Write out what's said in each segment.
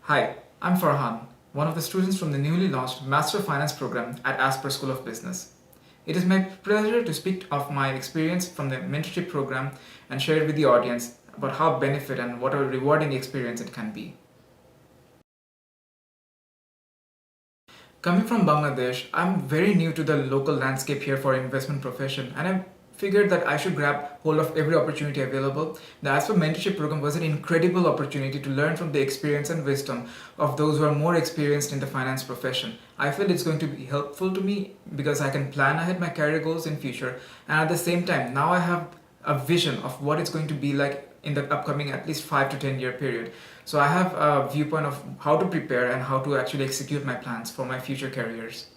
Hi, I'm Farhan, one of the students from the newly launched Master of Finance program at Asper School of Business. It is my pleasure to speak of my experience from the mentorship program and share it with the audience about how benefit and what a rewarding experience it can be. Coming from Bangladesh, I'm very new to the local landscape here for investment profession, and I figured that I should grab hold of every opportunity available. The Asper Mentorship Program was an incredible opportunity to learn from the experience and wisdom of those who are more experienced in the finance profession. I feel it's going to be helpful to me because I can plan ahead my career goals in future, and at the same time, now I have a vision of what it's going to be like in the upcoming at least 5 to 10 year period. So I have a viewpoint of how to prepare and how to actually execute my plans for my future careers.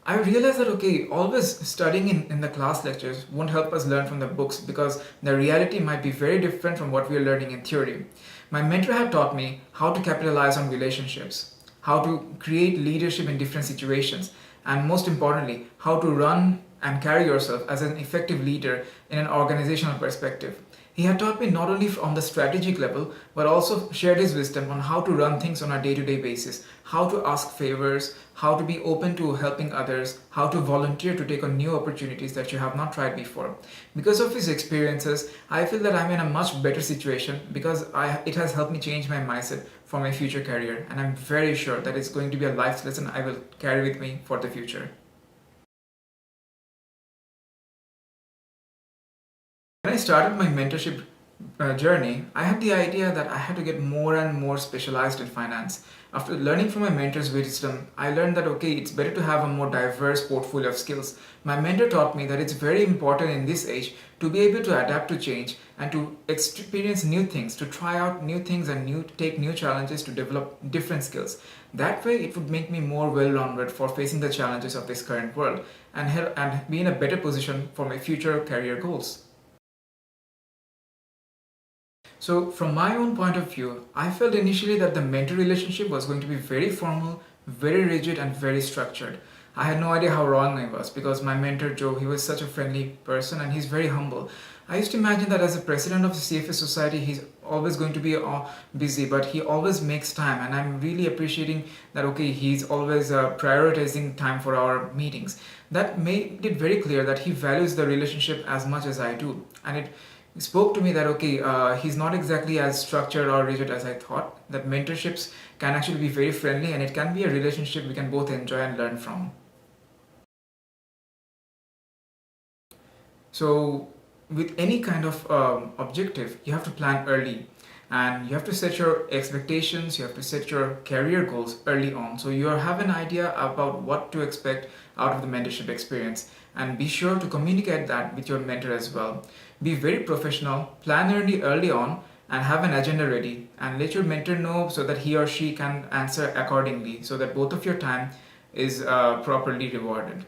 I realized that always studying in the class lectures won't help us learn from the books because the reality might be very different from what we are learning in theory. My mentor had taught me how to capitalize on relationships, how to create leadership in different situations, and most importantly, how to run and carry yourself as an effective leader in an organizational perspective. He had taught me not only on the strategic level, but also shared his wisdom on how to run things on a day to day basis, how to ask favors, how to be open to helping others, how to volunteer to take on new opportunities that you have not tried before. Because of his experiences, I feel that I'm in a much better situation because it has helped me change my mindset for my future career, and I'm very sure that it's going to be a life lesson I will carry with me for the future. When I started my mentorship journey, I had the idea that I had to get more and more specialized in finance. After learning from my mentor's wisdom, I learned that it's better to have a more diverse portfolio of skills. My mentor taught me that it's very important in this age to be able to adapt to change and to experience new things, to try out new things and take new challenges to develop different skills. That way, it would make me more well-rounded for facing the challenges of this current world and be in a better position for my future career goals. So, from my own point of view, I felt initially that the mentor relationship was going to be very formal, very rigid, and very structured. I had no idea how wrong I was because my mentor Joe, he was such a friendly person and he's very humble. I used to imagine that as a president of the CFA Society, he's always going to be busy, but he always makes time, and I'm really appreciating that. He's always prioritizing time for our meetings. That made it very clear that he values the relationship as much as I do, and it spoke to me that he's not exactly as structured or rigid as I thought. That mentorships can actually be very friendly and it can be a relationship we can both enjoy and learn from. So with any kind of objective, you have to plan early, and you have to set your expectations, you have to set your career goals early on, so you have an idea about what to expect out of the mentorship experience, and be sure to communicate that with your mentor as well. Be very professional, plan early on, and have an agenda ready, and let your mentor know so that he or she can answer accordingly, so that both of your time is properly rewarded.